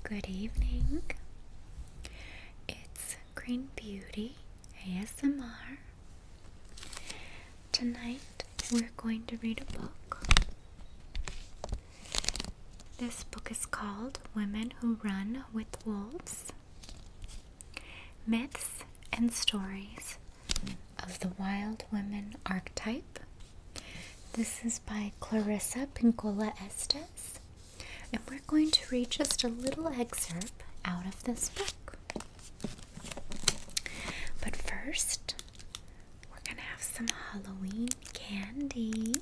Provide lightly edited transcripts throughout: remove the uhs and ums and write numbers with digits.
Good evening. It's Green Beauty ASMR. Tonight we're going to read a book. This book is called Women Who Run with Wolves: Myths and Stories of the Wild Women Archetype. This is by Clarissa Pinkola Estes, and we're going to read just a little excerpt out of this book. But first, we're going to have some Halloween candy.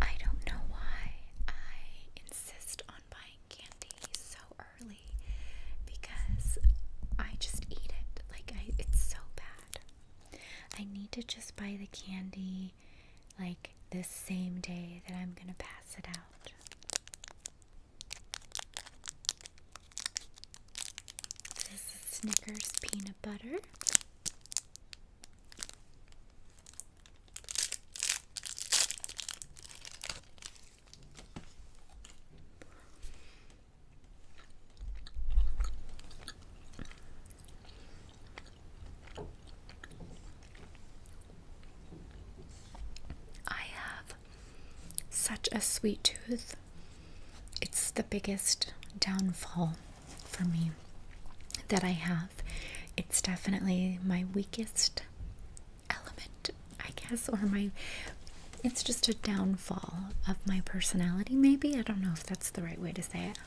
I don't know why I insist on buying candy so early, because I just eat it. It's so bad. I need to just buy the candy this same day that I'm gonna pass it out. This is Snickers peanut butter. Such a sweet tooth. It's the biggest downfall for me that I have. It's definitely my weakest element, I guess, it's just a downfall of my personality, maybe. I don't know if that's the right way to say it.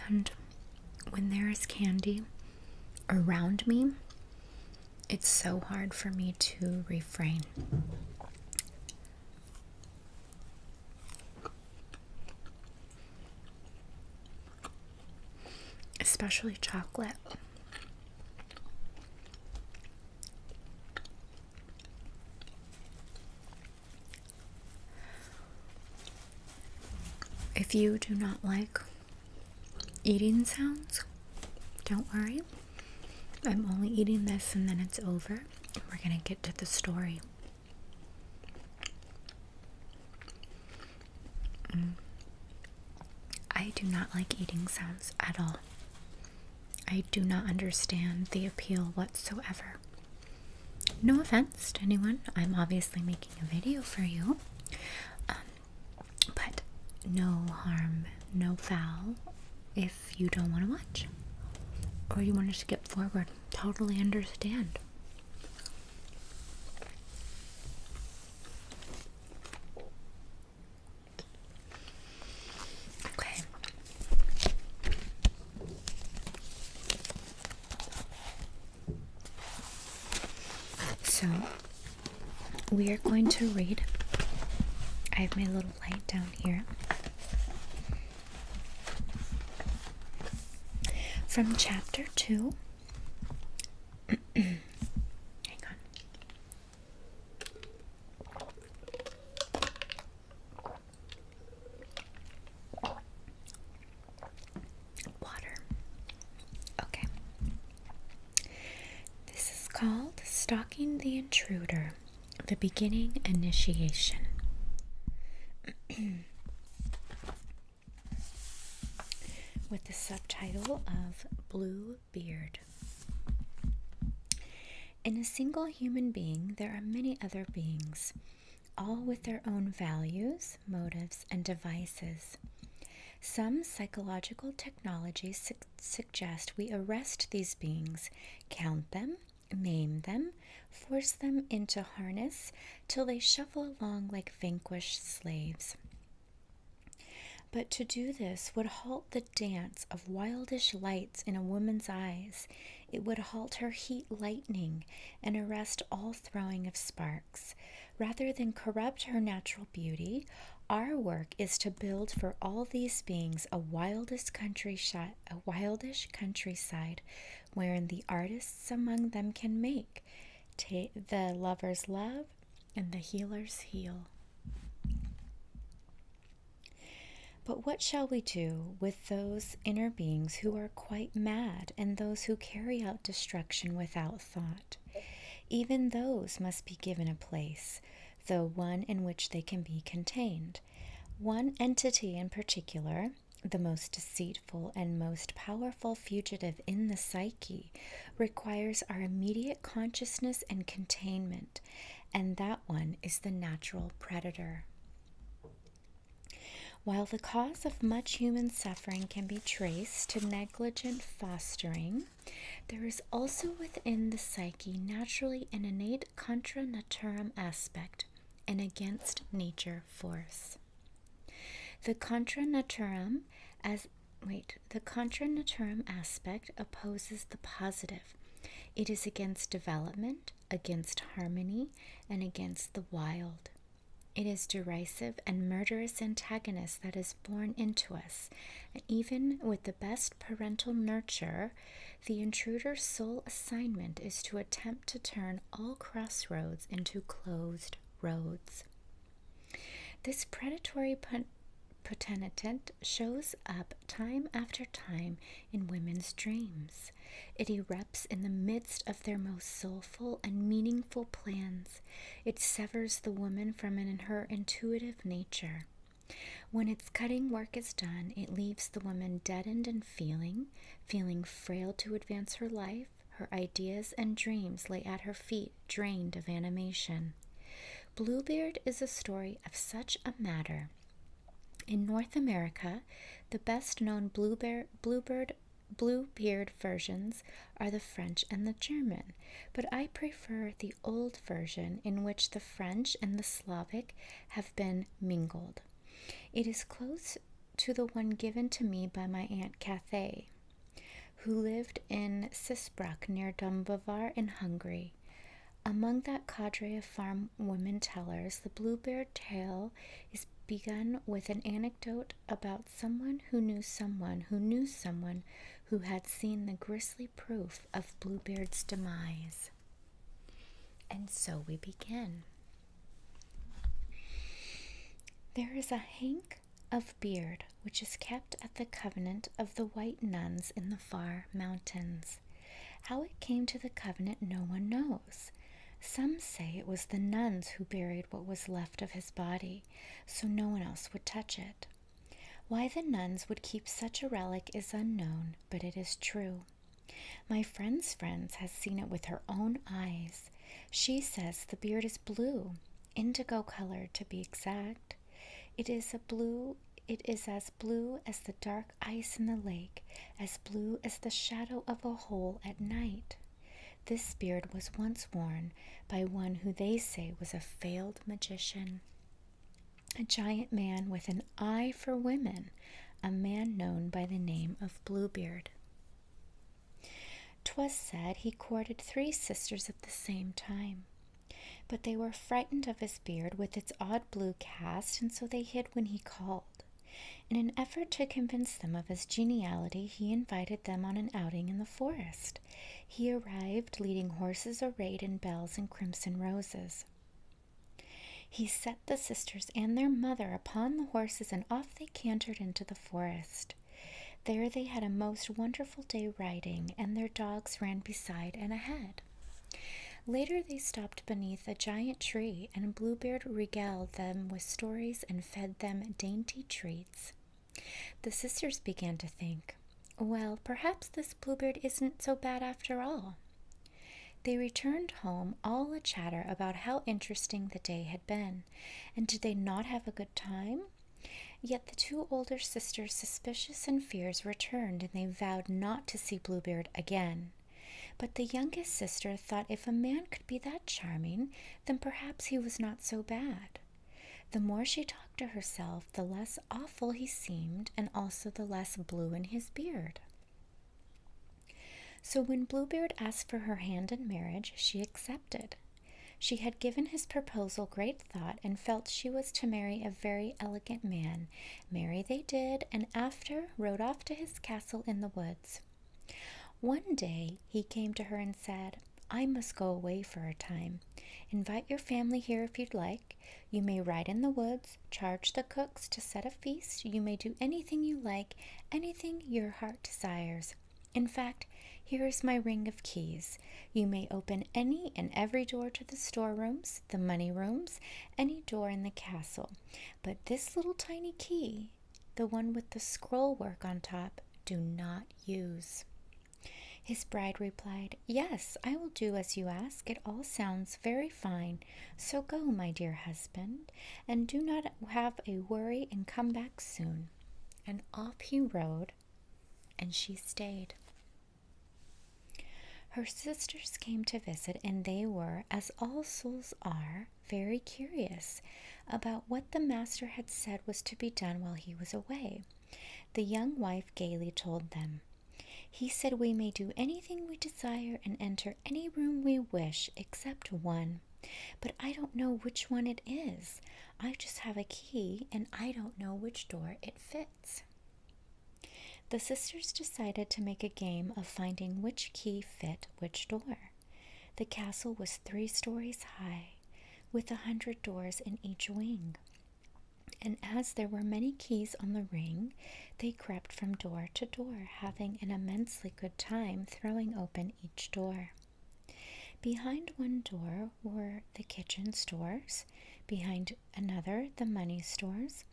And when there is candy around me, it's so hard for me to refrain. Especially chocolate. If you do not like eating sounds, don't worry. I'm only eating this and then it's over. We're gonna get to the story. I do not like eating sounds at all. I do not understand the appeal whatsoever. No offense to anyone. I'm obviously making a video for you. But no harm, no foul. If you don't want to watch, or you want to skip forward, totally understand. Okay. So, we are going to read. I have my little light down here. From chapter 2, hang on. Water. Okay. This is called Stalking the Intruder, the Beginning Initiation. With the subtitle of Blue Beard. In a single human being, there are many other beings, all with their own values, motives, and devices. Some psychological technologies suggest we arrest these beings, count them, maim them, force them into harness till they shuffle along like vanquished slaves. But to do this would halt the dance of wildish lights in a woman's eyes. It would halt her heat lightning and arrest all throwing of sparks. Rather than corrupt her natural beauty, our work is to build for all these beings a wildish countryside wherein the artists among them can make, the lovers love, and the healers heal. But what shall we do with those inner beings who are quite mad and those who carry out destruction without thought? Even those must be given a place, though one in which they can be contained. One entity in particular, the most deceitful and most powerful fugitive in the psyche, requires our immediate consciousness and containment, and that one is the natural predator. While the cause of much human suffering can be traced to negligent fostering, there is also within the psyche naturally an innate contra naturam aspect, an against nature force. The contra naturam aspect opposes the positive. It is against development, against harmony, and against the wild. It is derisive and murderous antagonist that is born into us, and even with the best parental nurture, the intruder's sole assignment is to attempt to turn all crossroads into closed roads. This predatory potentate shows up time after time in women's dreams. It erupts in the midst of their most soulful and meaningful plans. It severs the woman from her intuitive nature. When its cutting work is done, it leaves the woman deadened in feeling frail to advance her life. Her ideas and dreams lay at her feet, drained of animation. Bluebeard is a story of such a matter. In North America, the best-known Bluebeard versions are the French and the German, but I prefer the old version in which the French and the Slavic have been mingled. It is close to the one given to me by my Aunt Cathay, who lived in Sisbruck near Dumbovar in Hungary. Among that cadre of farm women tellers, the Bluebeard tale is begun with an anecdote about someone who knew someone who knew someone who had seen the grisly proof of Bluebeard's demise. And so we begin. There is a hank of beard which is kept at the convent of the white nuns in the far mountains. How it came to the convent no one knows. Some say it was the nuns who buried what was left of his body, so no one else would touch it. Why the nuns would keep such a relic is unknown, but it is true. My friend's friend has seen it with her own eyes. She says the beard is blue, indigo colored to be exact. It is as blue as the dark ice in the lake, as blue as the shadow of a hole at night. This beard was once worn by one who they say was a failed magician, a giant man with an eye for women, a man known by the name of Bluebeard. 'Twas said he courted 3 sisters at the same time, but they were frightened of his beard with its odd blue cast, and so they hid when he called. In an effort to convince them of his geniality, he invited them on an outing in the forest. He arrived leading horses arrayed in bells and crimson roses. He set the sisters and their mother upon the horses, and off they cantered into the forest. There they had a most wonderful day riding, and their dogs ran beside and ahead. Later they stopped beneath a giant tree, and Bluebeard regaled them with stories and fed them dainty treats. The sisters began to think, well, perhaps this Bluebeard isn't so bad after all. They returned home all a chatter about how interesting the day had been, and did they not have a good time? Yet the 2 older sisters, suspicious and fears, returned, and they vowed not to see Bluebeard again. But the youngest sister thought if a man could be that charming, then perhaps he was not so bad. The more she talked to herself, the less awful he seemed, and also the less blue in his beard. So when Bluebeard asked for her hand in marriage, she accepted. She had given his proposal great thought, and felt she was to marry a very elegant man. Marry they did, and after rode off to his castle in the woods. One day he came to her and said, I must go away for a time. Invite your family here if you'd like. You may ride in the woods, charge the cooks to set a feast. You may do anything you like, anything your heart desires. In fact, here is my ring of keys. You may open any and every door to the storerooms, the money rooms, any door in the castle. But this little tiny key, the one with the scroll work on top, do not use." His bride replied, "Yes, I will do as you ask. It all sounds very fine. So go, my dear husband, and do not have a worry and come back soon." And off he rode, and she stayed. Her sisters came to visit, and they were, as all souls are, very curious about what the master had said was to be done while he was away. The young wife gaily told them, "He said we may do anything we desire and enter any room we wish except one. But I don't know which one it is. I just have a key, and I don't know which door it fits." The sisters decided to make a game of finding which key fit which door. The castle was 3 stories high, with 100 doors in each wing. And as there were many keys on the ring, they crept from door to door, having an immensely good time throwing open each door. Behind one door were the kitchen stores, behind another the money stores.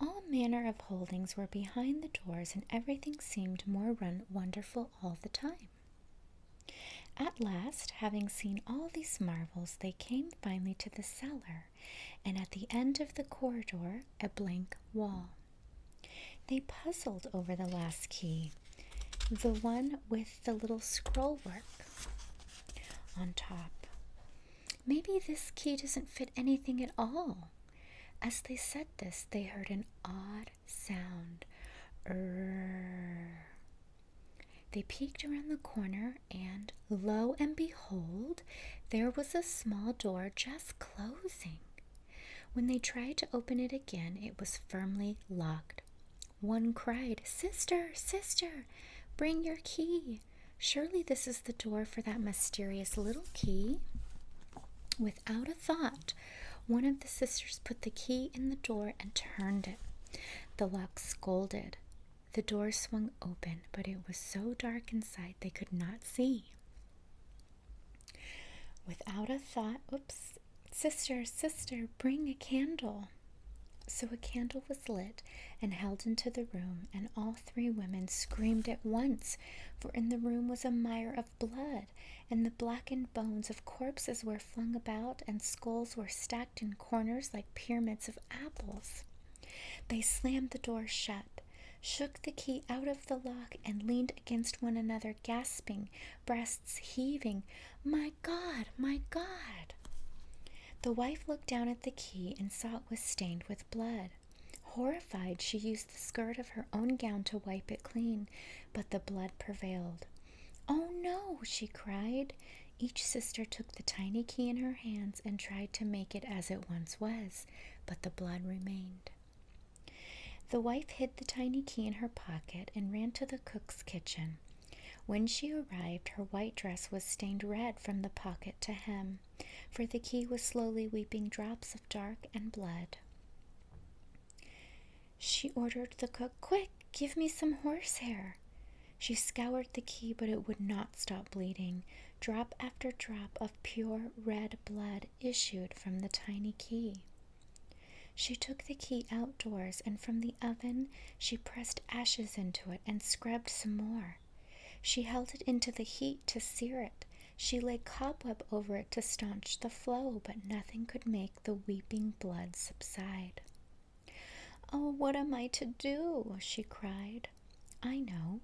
All manner of holdings were behind the doors, and everything seemed more wonderful all the time. At last, having seen all these marvels, they came finally to the cellar, and at the end of the corridor, a blank wall. They puzzled over the last key, the one with the little scroll work on top. "Maybe this key doesn't fit anything at all." As they said this, they heard an odd sound. They peeked around the corner, and lo and behold, there was a small door just closing. When they tried to open it again, it was firmly locked. One cried, "Sister, sister, bring your key. Surely this is the door for that mysterious little key." Without a thought, one of the sisters put the key in the door and turned it. The lock scolded. The door swung open, but it was so dark inside they could not see. Without a thought, "Sister, sister, bring a candle." So a candle was lit and held into the room, and all 3 women screamed at once, for in the room was a mire of blood, and the blackened bones of corpses were flung about, and skulls were stacked in corners like pyramids of apples. They slammed the door shut, shook the key out of the lock, and leaned against one another, gasping, breasts heaving, "My God, my God!" The wife looked down at the key and saw it was stained with blood. Horrified, she used the skirt of her own gown to wipe it clean, but the blood prevailed. "Oh no!" she cried. Each sister took the tiny key in her hands and tried to make it as it once was, but the blood remained. The wife hid the tiny key in her pocket and ran to the cook's kitchen. When she arrived, her white dress was stained red from the pocket to hem, for the key was slowly weeping drops of dark and blood. She ordered the cook, "Quick, give me some horsehair." She scoured the key, but it would not stop bleeding. Drop after drop of pure red blood issued from the tiny key. She took the key outdoors, and from the oven she pressed ashes into it and scrubbed some more. She held it into the heat to sear it. She laid cobweb over it to staunch the flow, but nothing could make the weeping blood subside. "Oh, what am I to do?" she cried. "I know.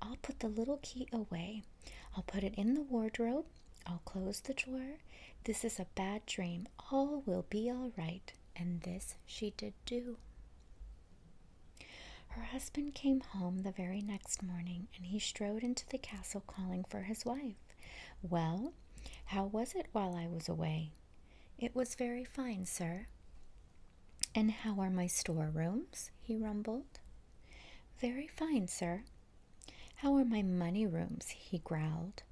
I'll put the little key away. I'll put it in the wardrobe. I'll close the drawer. This is a bad dream. All will be all right." And this she did do. Her husband came home the very next morning, and he strode into the castle calling for his wife. "Well, how was it while I was away?" "It was very fine, sir." "And how are my storerooms?" he rumbled. "Very fine, sir." "How are my money rooms?" he growled.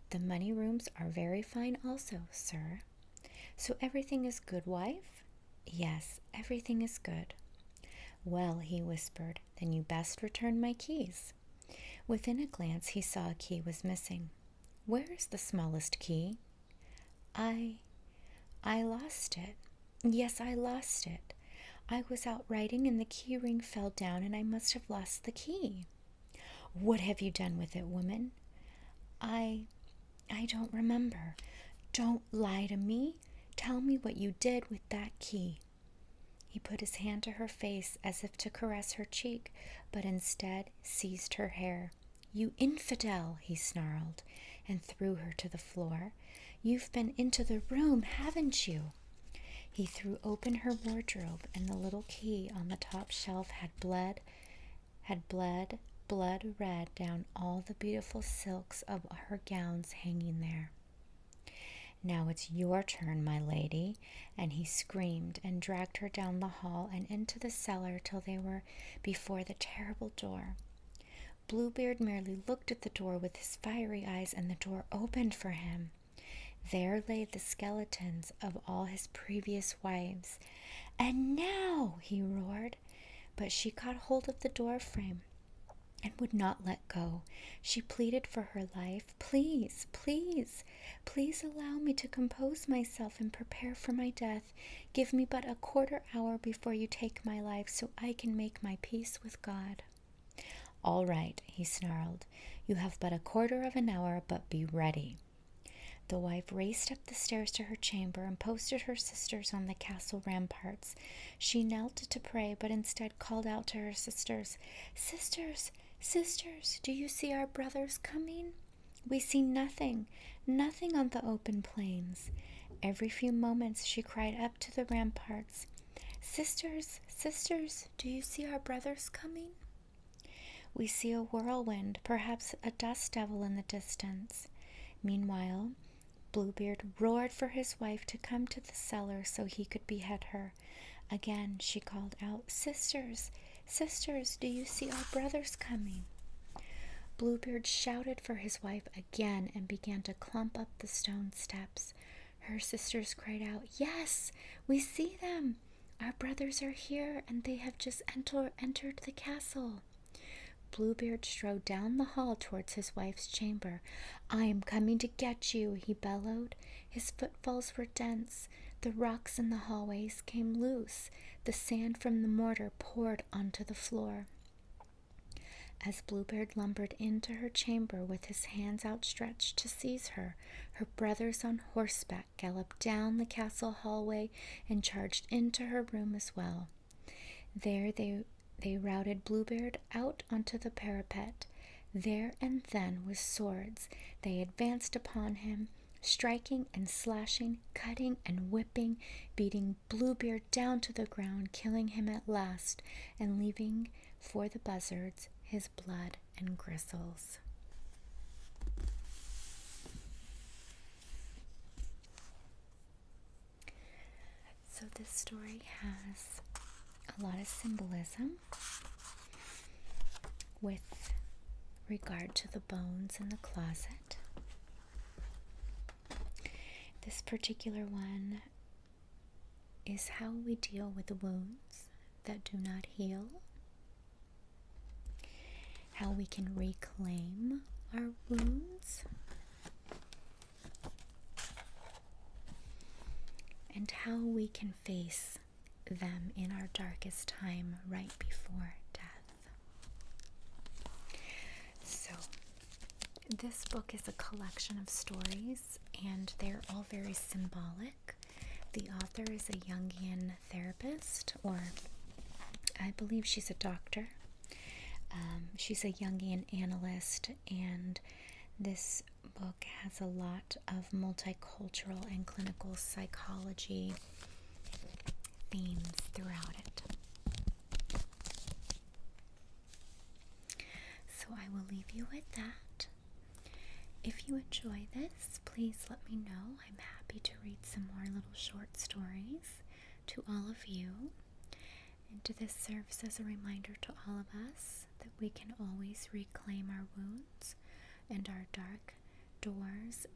The money rooms are very fine also, sir. So everything is good, wife? Yes, everything is good. Well, he whispered, then you best return my keys. Within a glance he saw a key was missing. Where is the smallest key? I lost it. Yes, I lost it. I was out riding and the key ring fell down and I must have lost the key. What have you done with it, woman? I don't remember. Don't lie to me. Tell me what you did with that key. He put his hand to her face as if to caress her cheek, but instead seized her hair. You infidel, he snarled, and threw her to the floor. You've been into the room, haven't you? He threw open her wardrobe, and the little key on the top shelf had bled blood red down all the beautiful silks of her gowns hanging there. Now it's your turn, my lady, and he screamed and dragged her down the hall and into the cellar till they were before the terrible door. Bluebeard merely looked at the door with his fiery eyes, and the door opened for him. There lay the skeletons of all his previous wives. And now, he roared, but she caught hold of the door frame and would not let go. She pleaded for her life. Please, please, please allow me to compose myself and prepare for my death. Give me but a quarter hour before you take my life so I can make my peace with God. All right, he snarled. You have but a quarter of an hour, but be ready. The wife raced up the stairs to her chamber and posted her sisters on the castle ramparts. She knelt to pray, but instead called out to her sisters, Sisters, sisters, do you see our brothers coming? We see nothing, nothing on the open plains. Every few moments she cried up to the ramparts, Sisters, sisters, do you see our brothers coming? We see a whirlwind, perhaps a dust devil in the distance. Meanwhile, Bluebeard roared for his wife to come to the cellar so he could behead her. Again she called out, Sisters, sisters, do you see our brothers coming? Bluebeard shouted for his wife again and began to clump up the stone steps. Her sisters cried out, Yes, we see them. Our brothers are here and they have just entered the castle. Bluebeard strode down the hall towards his wife's chamber. I am coming to get you, he bellowed. His footfalls were dense. The rocks in the hallways came loose. The sand from the mortar poured onto the floor. As Bluebeard lumbered into her chamber with his hands outstretched to seize her, her brothers on horseback galloped down the castle hallway and charged into her room as well. There they routed Bluebeard out onto the parapet. There and then, with swords, they advanced upon him, striking and slashing, cutting and whipping, beating Bluebeard down to the ground, killing him at last, and leaving for the buzzards his blood and gristles. So this story has a lot of symbolism with regard to the bones in the closet. This particular one is how we deal with the wounds that do not heal, how we can reclaim our wounds, and how we can face them in our darkest time right before death. So, this book is a collection of stories, and they're all very symbolic. The author is a Jungian therapist, or I believe she's a doctor. She's a Jungian analyst, and this book has a lot of multicultural and clinical psychology themes throughout it. So I will leave you with that. If you enjoy this, please let me know. I'm happy to read some more little short stories to all of you. And this serves as a reminder to all of us that we can always reclaim our wounds and our dark doors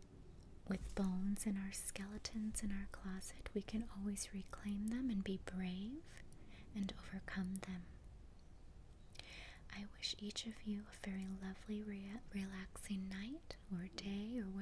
with bones in our skeletons in our closet, we can always reclaim them and be brave and overcome them. I wish each of you a very lovely, relaxing night or day or